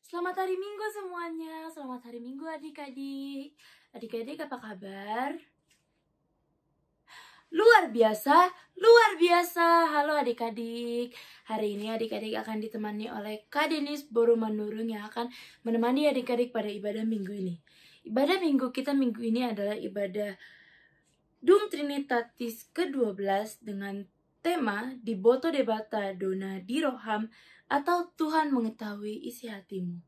Selamat hari Minggu semuanya. Selamat hari Minggu adik-adik. Adik-adik apa kabar? Luar biasa, luar biasa. Halo adik-adik. Hari ini adik-adik akan ditemani oleh Kak Denis Borumanurung yang akan menemani adik-adik pada ibadah minggu ini. Ibadah minggu kita minggu ini adalah ibadah Dum Trinitatis ke-12 dengan tema Di Boto Debata Dona di Roham atau Tuhan mengetahui isi hatimu.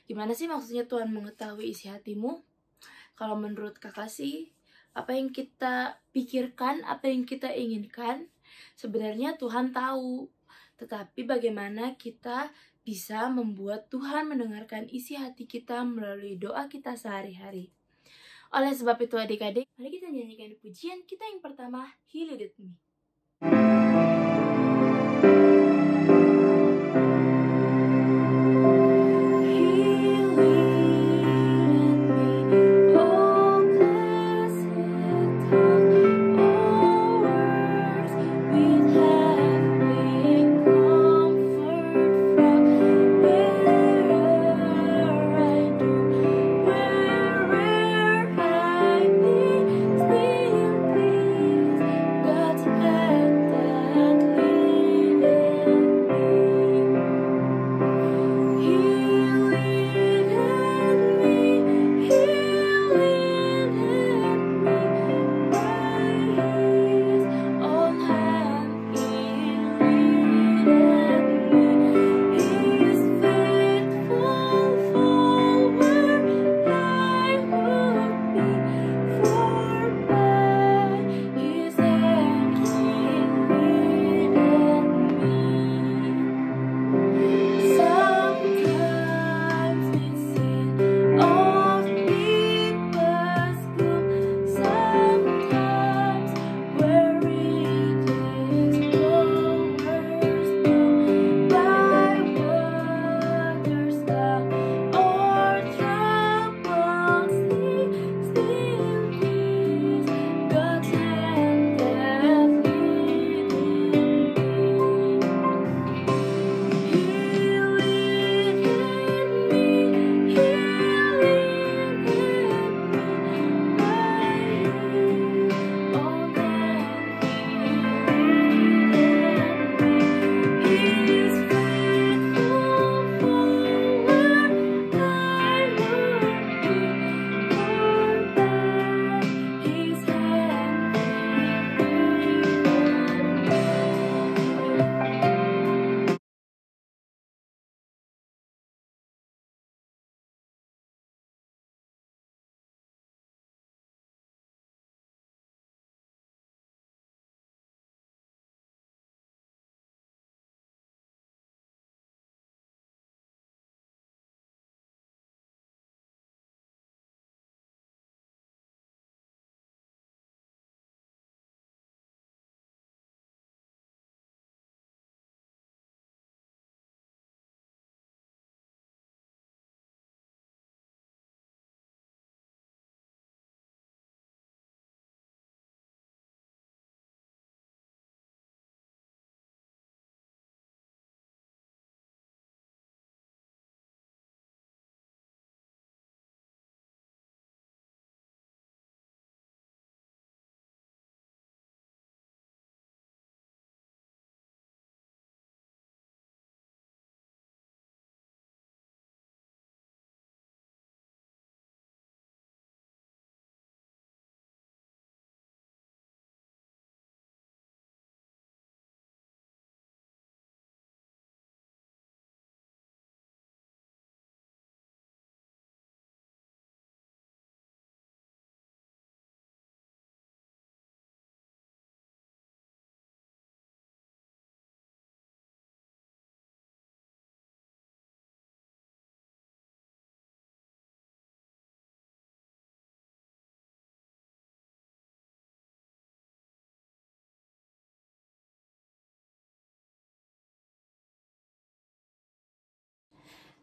Gimana sih maksudnya Tuhan mengetahui isi hatimu? Kalau menurut kakak sih, apa yang kita pikirkan, apa yang kita inginkan, sebenarnya Tuhan tahu. Tetapi bagaimana kita bisa membuat Tuhan mendengarkan isi hati kita melalui doa kita sehari-hari. Oleh sebab itu adik-adik, mari kita nyanyikan pujian kita yang pertama, He Leaded Me.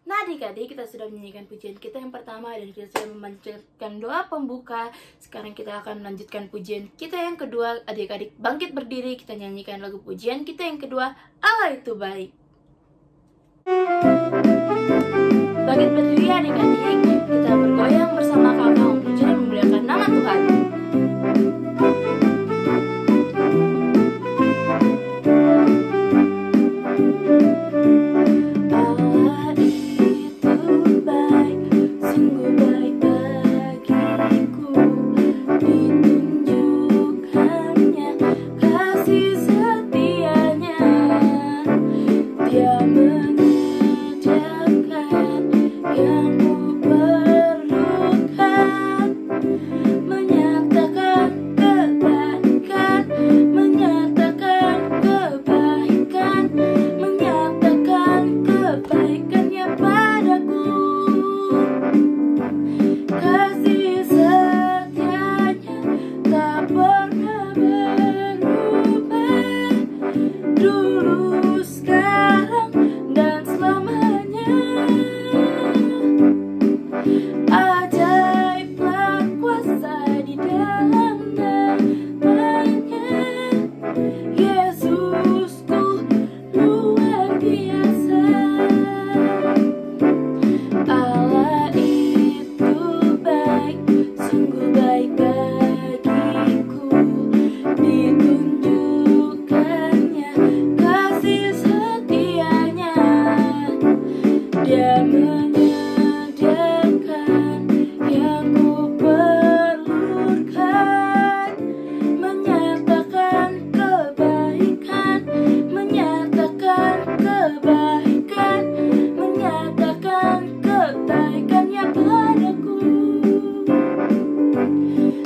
Nah adik-adik, kita sudah menyanyikan pujian kita yang pertama dan kita sudah memanjatkan doa pembuka. Sekarang kita akan melanjutkan pujian kita yang kedua. Adik-adik bangkit berdiri, kita nyanyikan lagu pujian kita yang kedua, Allah itu baik. Bangkit berdiri adik-adik, kita bergoyang bersama kakak memuji dan memuliakan nama Tuhan. Allah itu baik, sungguh baik bagiku. Ditunjukkannya kasih setianya. Dia menyediakan yang kuperlukan, menyatakan kebaikan, menyatakan kebaikan, menyatakan kebaikannya padaku. Kasih setianya tak pernah berubah, dulu, sekarang, dan selamanya. Ajaiblah kuasa di dalam namanya. Yesusku luar biasa. Allah itu baik, sungguh baik bagiku. Ditunjukkannya kasih setianya. Dia menyediakan yang kuperlukan, menyatakan kebaikan, menyatakan kebaikan, menyatakan kebaikannya padaku.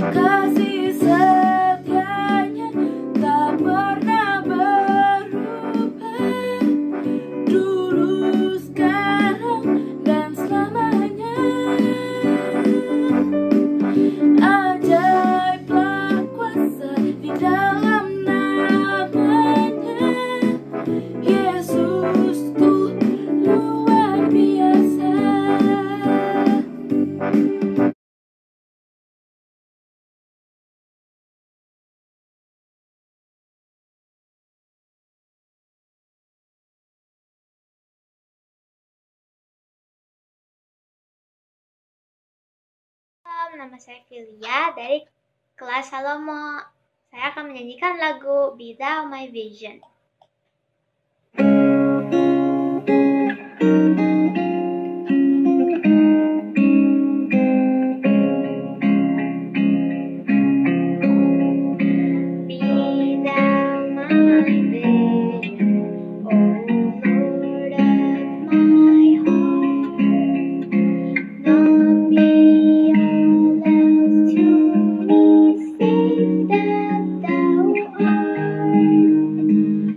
Kasih setianya tak pernah berubah, dulu, sekarang, dan selamanya. Ajaiblah kuasa di dalam namanya. Yesusku luar biasa. Nama saya Filia dari kelas Salomo. Saya akan menyanyikan lagu Be Thou My Vision. Be thou my vision, O Lord of my heart. Not be all else to me, save that thou art.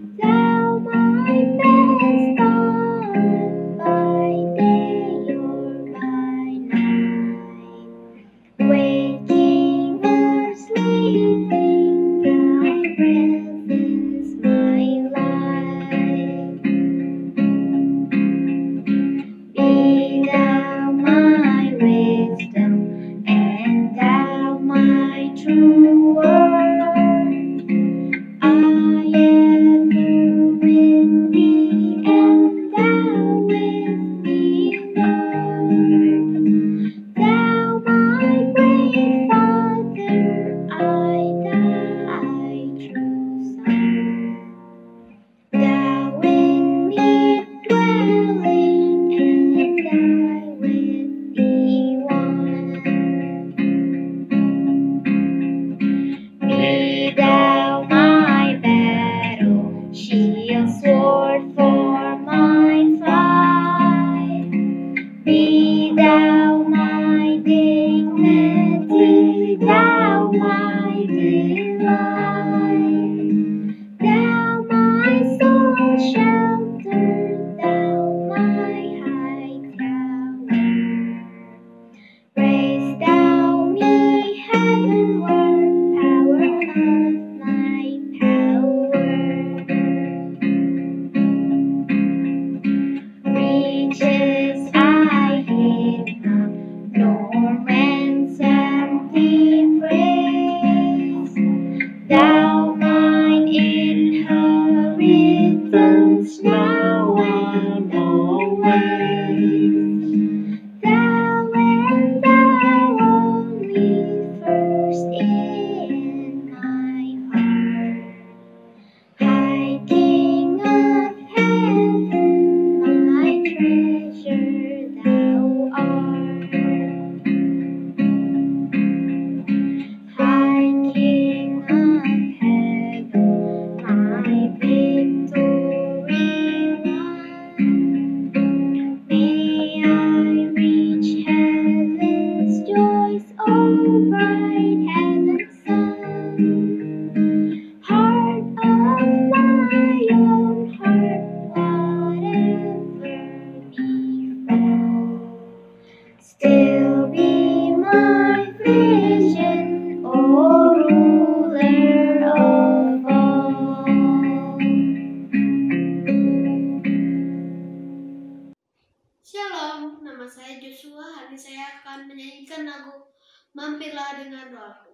menyanyikan lagu Mampirlah dengan Rohku.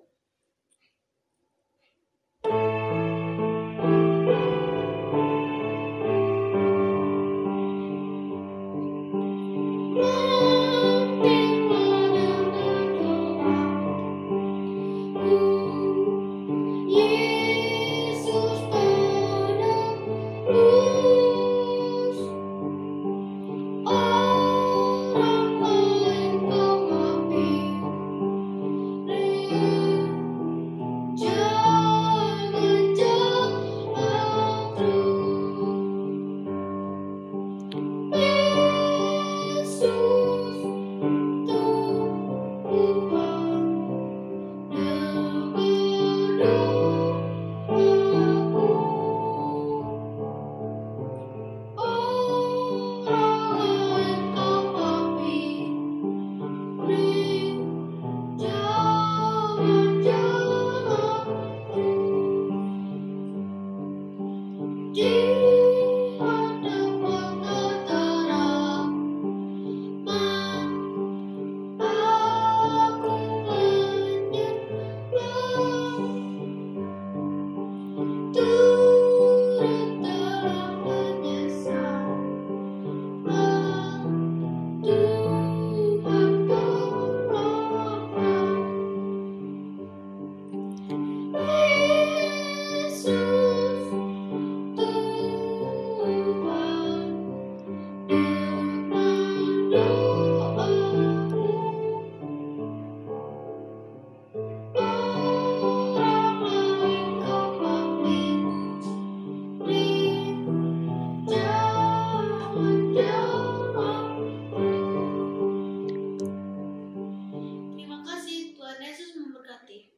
Terima kasih, Tuhan Yesus memberkati.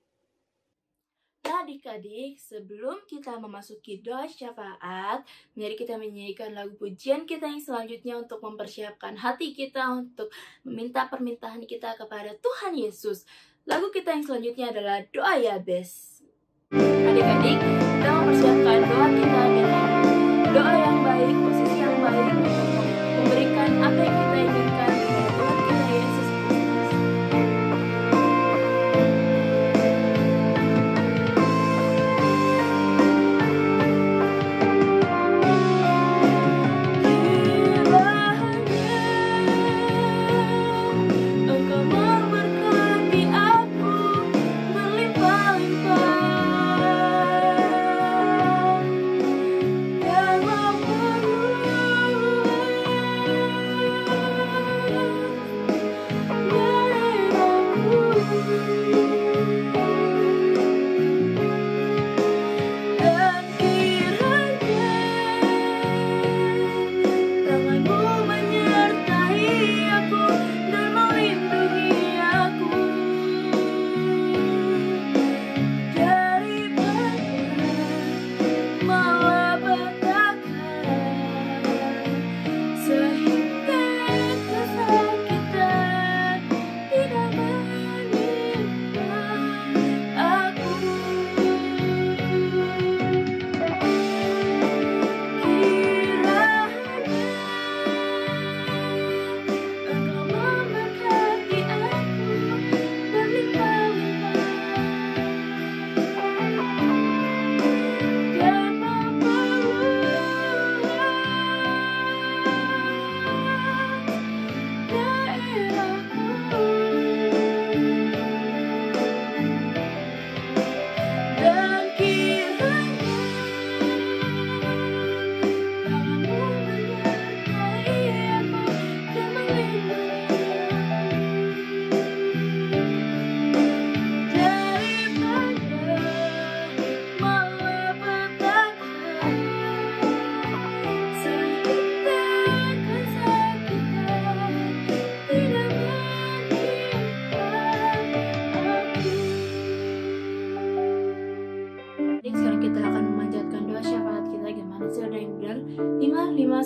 Nah adik-adik, sebelum kita memasuki doa syafaat, mari kita menyanyikan lagu pujian kita yang selanjutnya untuk mempersiapkan hati kita untuk meminta permintaan kita kepada Tuhan Yesus. Lagu kita yang selanjutnya adalah doa Yabes. Adik-adik, kita mempersiapkan doa kita dengan doa yang baik, posisi yang baik untuk memberikan apa yang kita inginkan kepada Tuhan kita Yesus Kristus. Engkau memberkati aku berlimpah-limpah.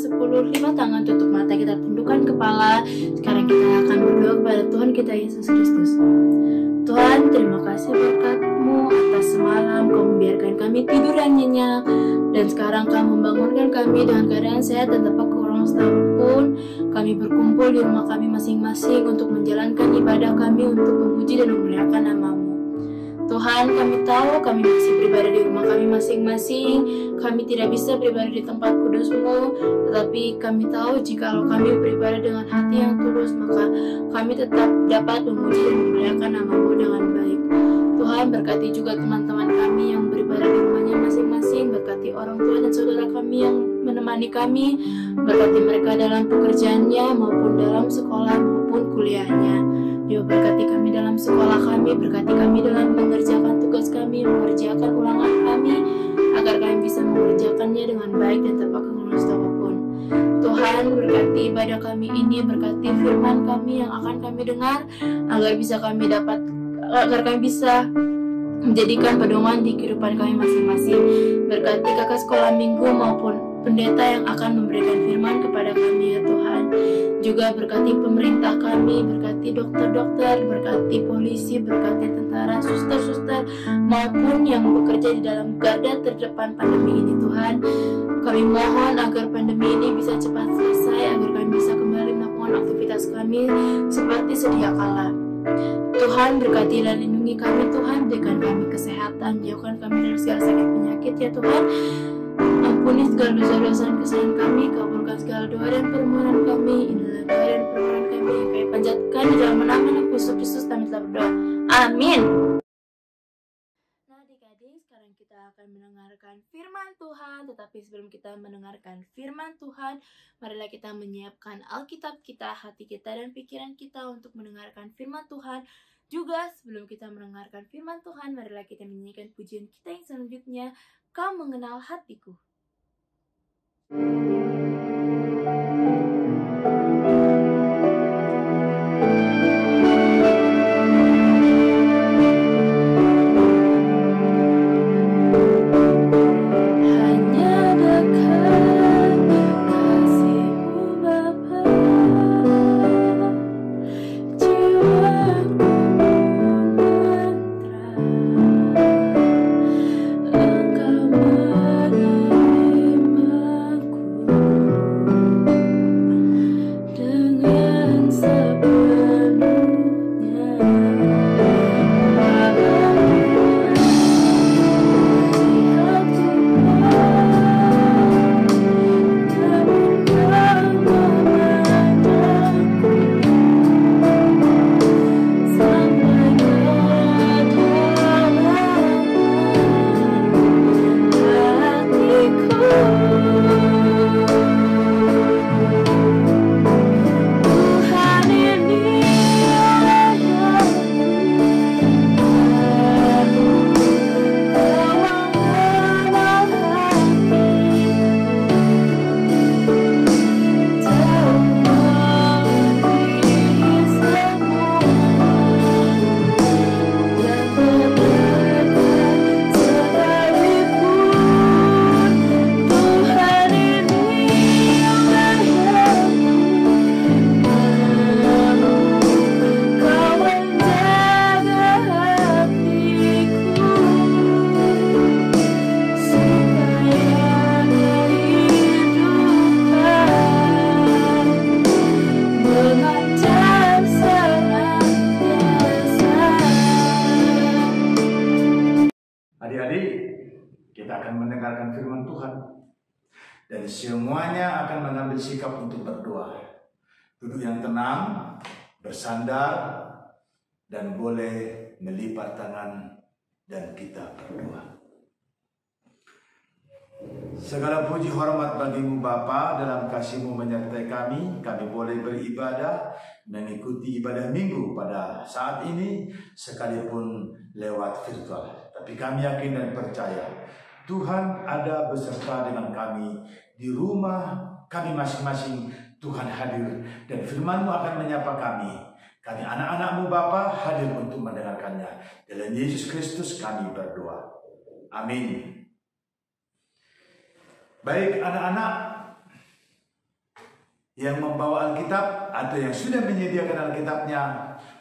sepuluh, 5 tangan, tutup mata, kita tundukkan kepala. Sekarang kita akan berdoa kepada Tuhan kita Yesus Kristus. Tuhan, terima kasih berkat-Mu atas semalam Kau membiarkan kami tidur yang nyenyak, dan sekarang Kau membangunkan kami dengan keadaan sehat dan tanpa kekurangan setahun kami berkumpul di rumah kami masing-masing untuk menjalankan ibadah kami untuk memuji dan memuliakan nama-Mu. Tuhan, kami tahu kami masih beribadah di rumah kami masing-masing. Kami tidak bisa beribadah di tempat kudus-Mu, tetapi kami tahu jika kami beribadah dengan hati yang tulus, maka kami tetap dapat memuji dan memuliakan nama-Mu dengan baik. Tuhan, berkati juga teman-teman kami yang beribadah di rumahnya masing-masing. Berkati orang tua dan saudara kami yang menemani kami. Berkati mereka dalam pekerjaannya maupun dalam sekolah maupun kuliahnya. Juga berkati kami dalam sekolah kami, berkati kami dalam mengerjakan tugas kami, mengerjakan ulangan kami, agar kami bisa mengerjakannya dengan baik dan tanpa kekurangan apapun. Tuhan, berkati ibadah kami ini, berkati firman kami yang akan kami dengar, agar kami bisa menjadikan pedoman di kehidupan kami masing-masing. Berkati kakak sekolah minggu maupun pendeta yang akan memberikan firman kepada kami, ya Tuhan. Juga berkati pemerintah kami, berkati dokter-dokter, berkati polisi, berkati tentara, suster-suster, maupun yang bekerja di dalam garda terdepan pandemi ini, Tuhan. Kami mohon agar pandemi ini bisa cepat selesai, agar kami bisa kembali melakukan aktivitas kami seperti sedia kala. Tuhan, berkati dan lindungi kami, Tuhan. Berikan kami kesehatan, jauhkan kami dari segala sakit penyakit, ya Tuhan. Ampuni segala dosa-dosa dan kesalahan kami, kabulkan segala doa dan permohonan kami. Inilah doa dan permohonan kami yang kami panjatkan di dalam nama Yesus Kristus kami telah berdoa. Amin. Nah, adik-adik, sekarang kita akan mendengarkan firman Tuhan. Tetapi sebelum kita mendengarkan firman Tuhan, marilah kita menyiapkan Alkitab kita, hati kita, dan pikiran kita untuk mendengarkan firman Tuhan. Juga sebelum kita mendengarkan firman Tuhan, marilah kita menyanyikan pujian kita yang selanjutnya, Kau Mengenal Hatiku. Dan semuanya akan mengambil sikap untuk berdoa. Duduk yang tenang, bersandar, dan boleh melipat tangan dan kita berdoa. Segala puji hormat bagimu Bapa, dalam kasih-Mu menyertai kami boleh beribadah, mengikuti ibadah minggu pada saat ini, sekalipun lewat virtual. Tapi kami yakin dan percaya, Tuhan ada beserta dengan kami di rumah kami masing-masing. Tuhan hadir dan firman-Mu akan menyapa kami. Kami anak-anak-Mu Bapa hadir untuk mendengarkannya. Dalam Yesus Kristus kami berdoa. Amin. Baik anak-anak yang membawa Alkitab atau yang sudah menyediakan Alkitabnya,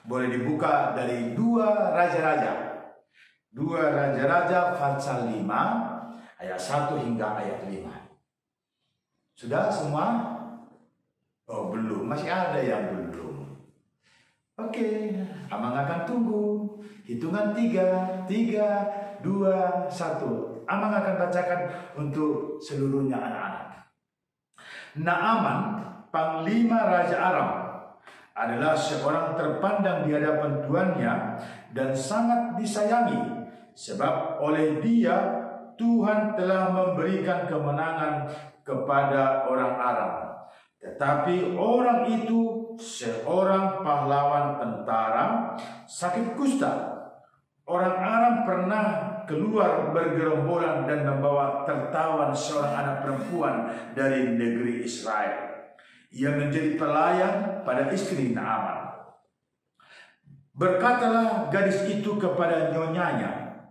boleh dibuka dari 2 Raja-Raja. 2 Raja-Raja pasal 5 ayat 1 hingga ayat 5. Sudah semua? Oh belum, masih ada yang belum. Oke, Amang akan tunggu. Hitungan 3, 3, 2, 1. Amang akan bacakan untuk seluruhnya anak-anak. Naaman, panglima Raja Aram, adalah seorang terpandang di hadapan tuannya dan sangat disayangi, sebab oleh dia Tuhan telah memberikan kemenangan kepada orang Aram. Tetapi orang itu seorang pahlawan tentara sakit kusta. Orang Aram pernah keluar bergerombolan dan membawa tertawan seorang anak perempuan dari negeri Israel. Ia menjadi pelayan pada istri Naaman. Berkatalah gadis itu kepada nyonyanya,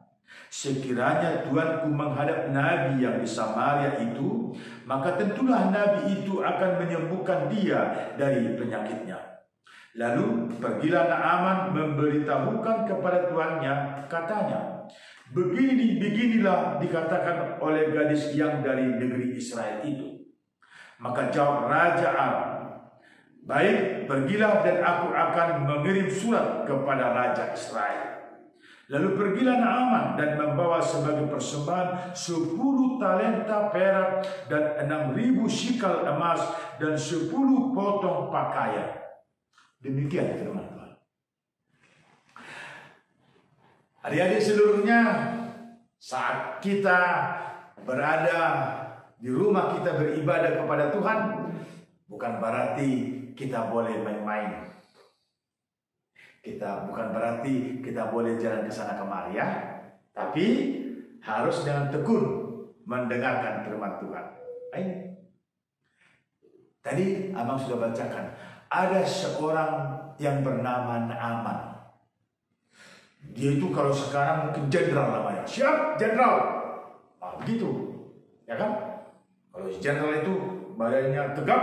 sekiranya tuanku menghadap nabi yang di Samaria itu, maka tentulah nabi itu akan menyembuhkan dia dari penyakitnya. Lalu pergilah Naaman memberitahukan kepada tuannya, katanya, beginilah dikatakan oleh gadis yang dari negeri Israel itu. Maka jawab Raja Aram, baik, pergilah dan aku akan mengirim surat kepada Raja Israel. Lalu pergilah Naaman dan membawa sebagai persembahan 10 talenta perak dan 6.000 shikal emas dan 10 potong pakaian. Demikian firman Tuhan. Adik-adik seluruhnya, saat kita berada di rumah kita beribadah kepada Tuhan, bukan berarti kita boleh main-main. Bukan berarti kita boleh jalan ke sana kemari ya. Tapi harus dengan tekun mendengarkan firman Tuhan. Ini. Tadi Abang sudah bacakan. Ada seorang yang bernama Naaman. Dia itu kalau sekarang mungkin jenderal namanya. Siap, jenderal. Nah, begitu. Ya kan? Kalau jenderal itu badannya tegap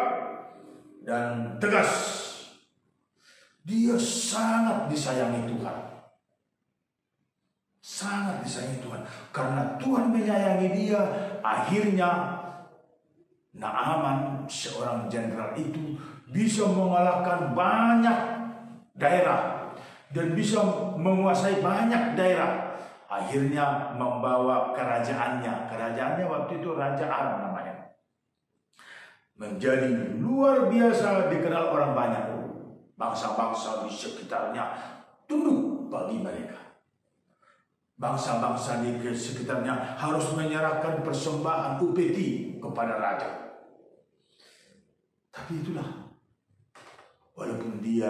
dan tegas. Dia sangat disayangi Tuhan. Sangat disayangi Tuhan. Karena Tuhan menyayangi dia, akhirnya Naaman, seorang jenderal itu, bisa mengalahkan banyak daerah dan bisa menguasai banyak daerah. Akhirnya membawa kerajaannya waktu itu Raja Aram namanya, menjadi luar biasa dikenal orang banyak. Bangsa-bangsa di sekitarnya tunduk bagi mereka. Bangsa-bangsa di sekitarnya harus menyerahkan persembahan upeti kepada raja. Tapi itulah, walaupun dia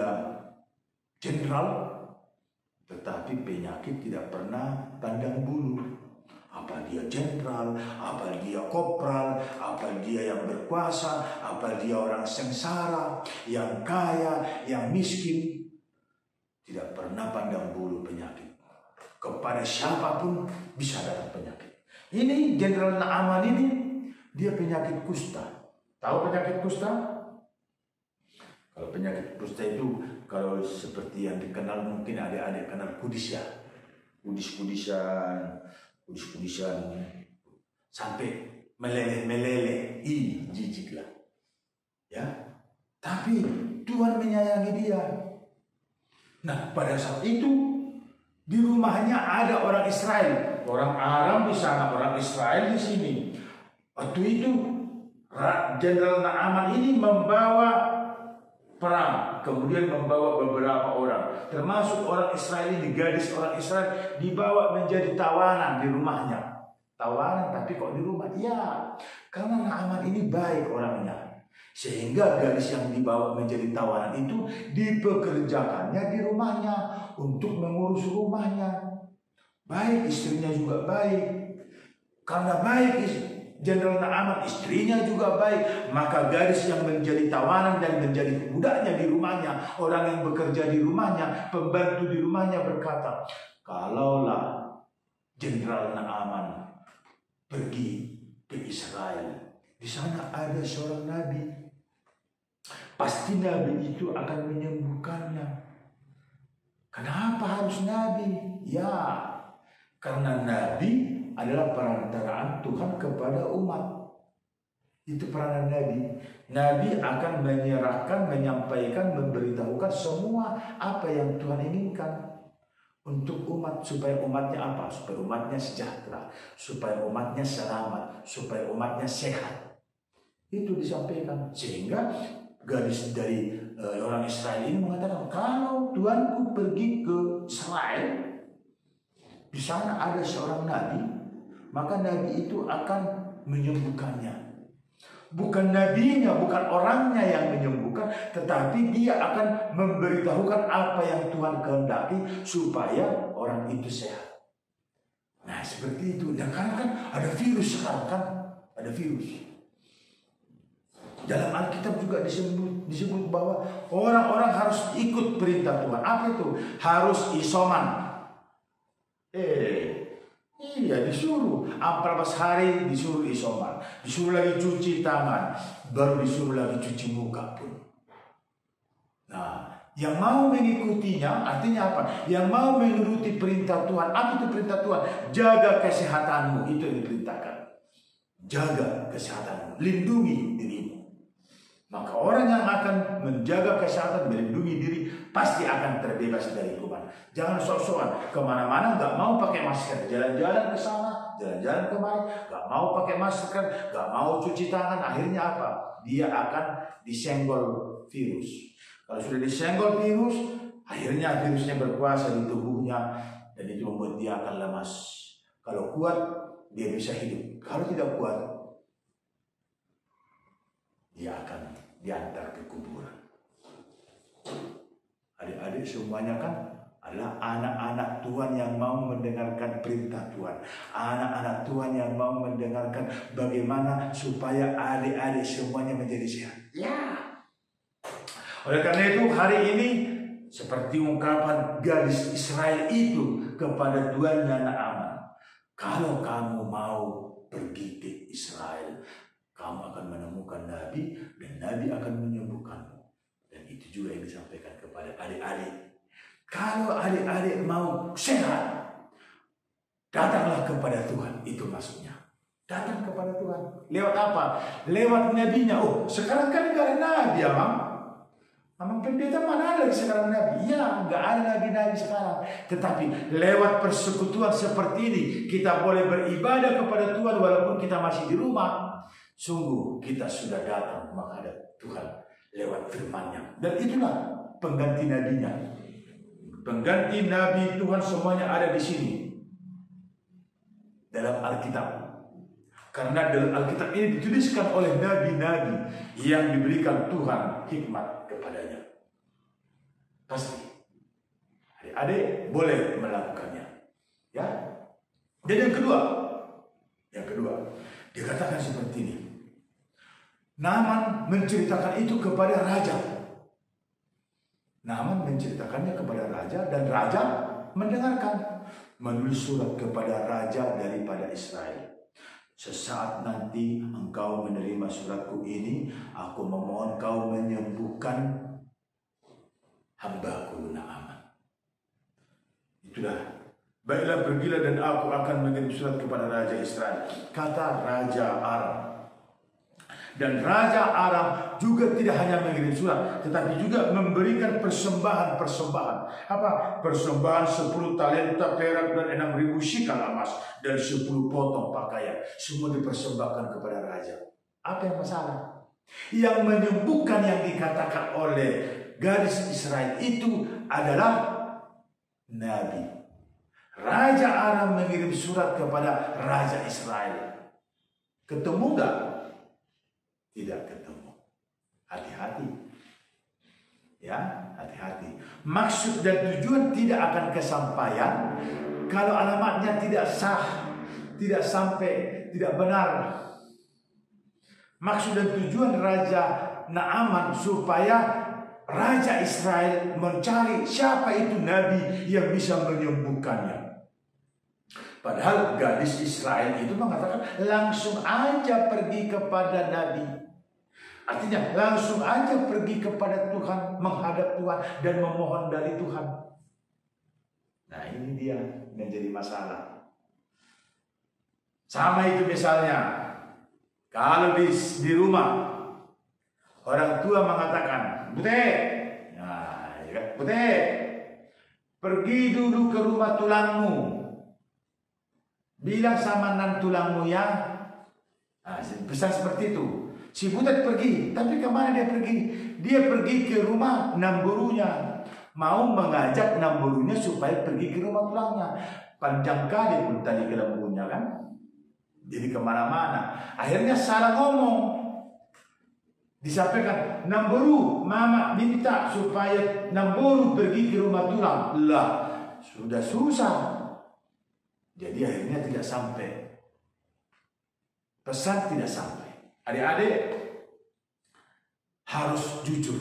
jenderal, tetapi penyakit tidak pernah pandang bulu. Apa dia jenderal, apa dia kopral, apa dia yang berkuasa, apa dia orang sengsara, yang kaya, yang miskin. Tidak pernah pandang bulu penyakit. Kepada siapapun bisa datang penyakit. Ini jenderal Naaman ini, dia penyakit kusta. Tahu penyakit kusta? Kalau penyakit kusta itu, kalau seperti yang dikenal mungkin adik-adik kenal kudis ya. Kudis-kudisan sampai meleleh, jijik lah. Ya. Tapi Tuhan menyayangi dia. Nah, pada saat itu di rumahnya ada orang Israel, orang Aram di sana, orang Israel di sini. Waktu itu Jenderal Naaman ini membawa perang, kemudian membawa beberapa orang, termasuk orang Israel ini, gadis orang Israel dibawa menjadi tawanan di rumahnya. Tawanan tapi kok di rumah? Ya, karena Naaman ini baik orangnya, sehingga gadis yang dibawa menjadi tawanan itu dipekerjakannya di rumahnya untuk mengurus rumahnya. Baik, istrinya juga baik. Karena baik Jenderal Naaman, istrinya juga baik, maka gadis yang menjadi tawanan dan menjadi budaknya di rumahnya, orang yang bekerja di rumahnya, pembantu di rumahnya berkata, kalaulah Jenderal Naaman pergi ke Israel, di sana ada seorang nabi, pasti nabi itu akan menyembuhkannya. Kenapa harus nabi? Ya, karena nabi adalah perantaraan Tuhan kepada umat. Itu peranan Nabi. Nabi akan menyerahkan, menyampaikan, memberitahukan semua apa yang Tuhan inginkan untuk umat, supaya umatnya apa? Supaya umatnya sejahtera, supaya umatnya selamat, supaya umatnya sehat. Itu disampaikan. Sehingga gadis dari orang Israel ini mengatakan, kalau Tuanku pergi ke Israel, di sana ada seorang nabi, maka nabi itu akan menyembuhkannya. Bukan nabinya, bukan orangnya yang menyembuhkan, tetapi dia akan memberitahukan apa yang Tuhan kehendaki supaya orang itu sehat. Nah, seperti itu. Dan karena kan ada virus sekarang kan, ada virus. Dalam Alkitab juga disebut bahwa orang-orang harus ikut perintah Tuhan. Apa itu? Harus isoman. Iya, disuruh 14 hari disuruh isoman, disuruh lagi cuci tangan, baru disuruh lagi cuci muka pun. Nah, yang mau mengikutinya artinya apa? Yang mau menuruti perintah Tuhan. Apa itu perintah Tuhan? Jaga kesehatanmu, itu yang diperintahkan. Jaga kesehatanmu, lindungi dirimu. Maka orang yang akan menjaga kesehatan, melindungi diri, pasti akan terbebas dari kuman. Jangan sok-sokan kemana-mana nggak mau pakai masker, jalan-jalan ke sana, jalan-jalan kemari, nggak mau pakai masker, nggak mau cuci tangan. Akhirnya apa? Dia akan disenggol virus. Kalau sudah disenggol virus, akhirnya virusnya berkuasa di tubuhnya dan itu membuat dia akan lemas. Kalau kuat, dia bisa hidup. Kalau tidak kuat, dia akan diantar ke kuburan. Adik-adik semuanya kan adalah anak-anak Tuhan yang mau mendengarkan perintah Tuhan. Anak-anak Tuhan yang mau mendengarkan bagaimana supaya adik-adik semuanya menjadi sehat. Ya. Oleh karena itu hari ini seperti ungkapan gadis Israel itu kepada tuannya Naaman. Kalau kamu mau pergi ke Israel, kamu akan menemukan Nabi dan Nabi akan menyembuhkanmu. Dan itu juga yang disampaikan kepada adik-adik. Kalau adik-adik mau sehat, datanglah kepada Tuhan. Itu maksudnya. Datang kepada Tuhan. Lewat apa? Lewat nabinya. Oh, sekarang kan nggak ada nabi, Amang. Amang pendeta mana ada lagi sekarang nabi? Ya, nggak ada lagi nabi sekarang. Tetapi lewat persekutuan seperti ini, kita boleh beribadah kepada Tuhan walaupun kita masih di rumah. Sungguh kita sudah datang menghadap Tuhan lewat firman-Nya. Dan itulah pengganti nabinya. Pengganti nabi Tuhan semuanya ada di sini. Dalam Alkitab. Karena dalam Alkitab ini dituliskan oleh nabi-nabi yang diberikan Tuhan hikmat kepadanya. Pasti. Adik-adik boleh melakukannya. Ya. Dan yang kedua, dikatakan seperti ini. Naaman menceritakan itu kepada raja. Naaman menceritakannya kepada raja dan raja mendengarkan. Menulis surat kepada raja daripada Israel. Sesaat nanti engkau menerima suratku ini, aku memohon kau menyembuhkan hambaku Naaman. Itulah. Baiklah pergilah dan aku akan mengirim surat kepada Raja Israel. Kata Raja Aram. Dan Raja Aram juga tidak hanya mengirim surat, tetapi juga memberikan persembahan-persembahan. Apa? Persembahan 10 talenta perak dan 6.000 shikal emas dan 10 potong pakaian. Semua dipersembahkan kepada Raja. Apa yang masalah? Yang menyembuhkan yang dikatakan oleh gadis Israel itu adalah Nabi. Raja Aram mengirim surat kepada Raja Israel. Ketemu enggak? Tidak ketemu. Hati-hati. Ya, hati-hati. Maksud dan tujuan tidak akan kesampaian kalau alamatnya tidak sah, tidak sampai, tidak benar. Maksud dan tujuan Raja Naaman supaya Raja Israel mencari siapa itu nabi yang bisa menyembuhkannya. Padahal gadis Israel itu mengatakan langsung aja pergi kepada nabi. Artinya langsung aja pergi kepada Tuhan, menghadap Tuhan dan memohon dari Tuhan. Nah, ini dia menjadi masalah. Sama itu misalnya Kalau di rumah orang tua mengatakan, Bute, nah, ya kan? Bute, pergi dulu ke rumah tulangmu. Bilang sama nan tulangmu ya. Nah, pesan seperti itu. Si Butet pergi, tapi kemana dia pergi? Dia pergi ke rumah namburunya. Mau mengajak namburunya supaya pergi ke rumah tulangnya. Panjang kali pun tadi ke lembunya kan. Jadi kemana-mana. Akhirnya salah ngomong. Disampaikan, Namburu, mama minta supaya Namburu pergi ke rumah tulang. Lah, sudah susah. Jadi akhirnya tidak sampai. Pesan tidak sampai. Adik-adik harus jujur,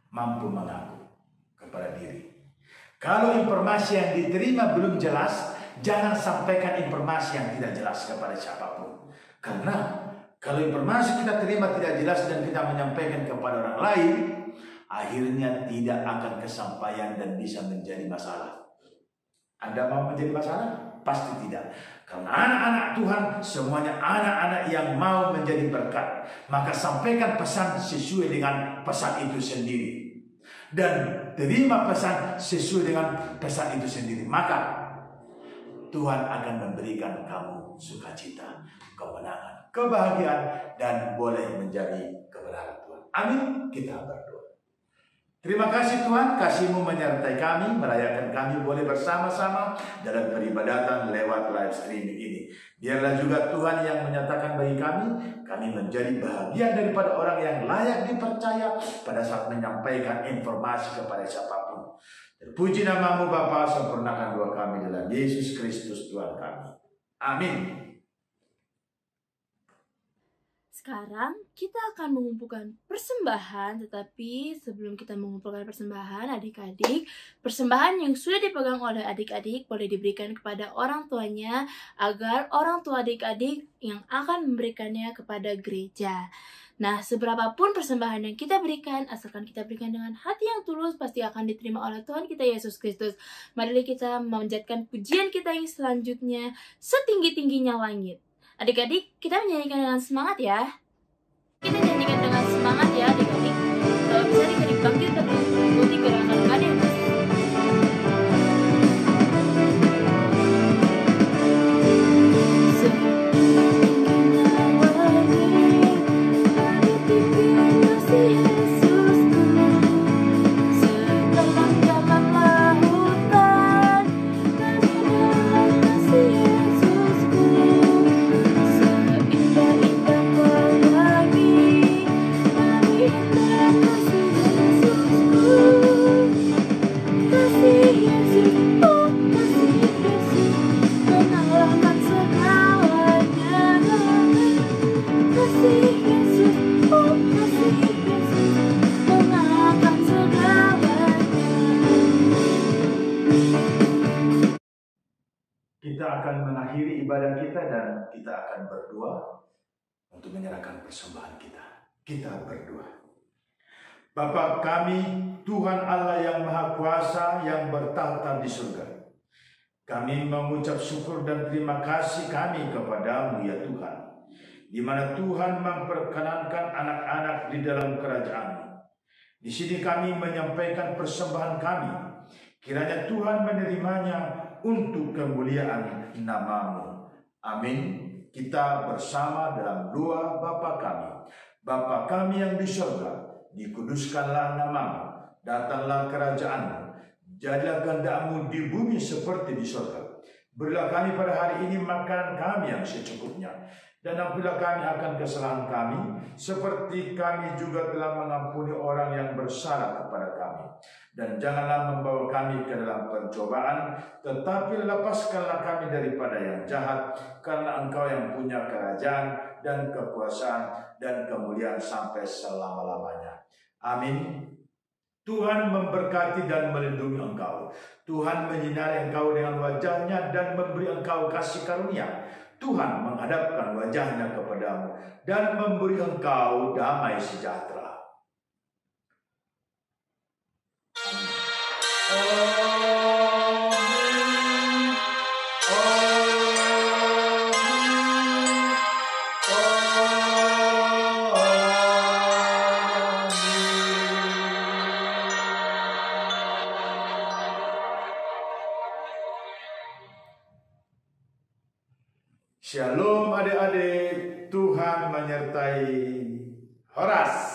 mampu mengaku kepada diri. Kalau informasi yang diterima belum jelas, jangan sampaikan informasi yang tidak jelas kepada siapapun. Karena kalau informasi kita terima tidak jelas dan kita menyampaikan kepada orang lain, akhirnya tidak akan kesampaian dan bisa menjadi masalah. Anda mau menjadi masalah? Pasti tidak. Karena anak-anak Tuhan semuanya anak-anak yang mau menjadi berkat. Maka sampaikan pesan sesuai dengan pesan itu sendiri. Dan terima pesan sesuai dengan pesan itu sendiri. Maka Tuhan akan memberikan kamu sukacita, kemenangan, kebahagiaan, dan boleh menjadi kebenaran Tuhan. Amin. Kita berdoa. Terima kasih Tuhan, kasih-Mu menyertai kami, merayakan kami boleh bersama-sama dalam peribadatan lewat live streaming ini. Biarlah juga Tuhan yang menyatakan bagi kami menjadi bahagian daripada orang yang layak dipercaya pada saat menyampaikan informasi kepada siapapun. Terpuji nama-Mu Bapa, sempurnakan doa kami dalam Yesus Kristus Tuhan kami. Amin. Sekarang kita akan mengumpulkan persembahan, tetapi sebelum kita mengumpulkan persembahan, adik-adik, persembahan yang sudah dipegang oleh adik-adik boleh diberikan kepada orang tuanya agar orang tua adik-adik yang akan memberikannya kepada gereja. Nah, seberapapun persembahan yang kita berikan, asalkan kita berikan dengan hati yang tulus, pasti akan diterima oleh Tuhan kita Yesus Kristus. Mari kita memanjatkan pujian kita yang selanjutnya setinggi-tingginya langit. Adik-adik, kita menyanyikan dengan semangat ya. Kita nyanyikan dengan semangat ya adik-adik. Kalau bisa adik-adik bangkit terus mengikuti gerakan Kadenius. Kita akan mengakhiri ibadah kita dan kita akan berdoa untuk menyerahkan persembahan kita. Kita berdoa. Bapa kami, Tuhan Allah yang Maha Kuasa yang bertahta di surga. Kami mengucap syukur dan terima kasih kami kepada-Mu ya Tuhan. Di mana Tuhan memperkenankan anak-anak di dalam kerajaan-Mu. Di sini kami menyampaikan persembahan kami. Kiranya Tuhan menerimanya untuk kemuliaan nama-Mu. Amin. Kita bersama dalam doa Bapa kami. Bapa kami yang di surga, dikuduskanlah nama-Mu, datanglah kerajaan-Mu, jadilah kehendak-Mu di bumi seperti di surga. Berilah kami pada hari ini makan kami yang secukupnya, dan ampunilah kami akan kesalahan kami, seperti kami juga telah mengampuni orang yang bersalah kepada kami. Dan janganlah membawa kami ke dalam pencobaan, tetapi lepaskanlah kami daripada yang jahat, karena Engkau yang punya kerajaan dan kekuasaan dan kemuliaan sampai selama-lamanya. Amin. Tuhan memberkati dan melindungi engkau. Tuhan menyinari engkau dengan wajah-Nya dan memberi engkau kasih karunia. Tuhan menghadapkan wajah-Nya kepadamu dan memberi engkau damai sejahtera. Amin. Shalom adik-adik, Tuhan menyertai Horas.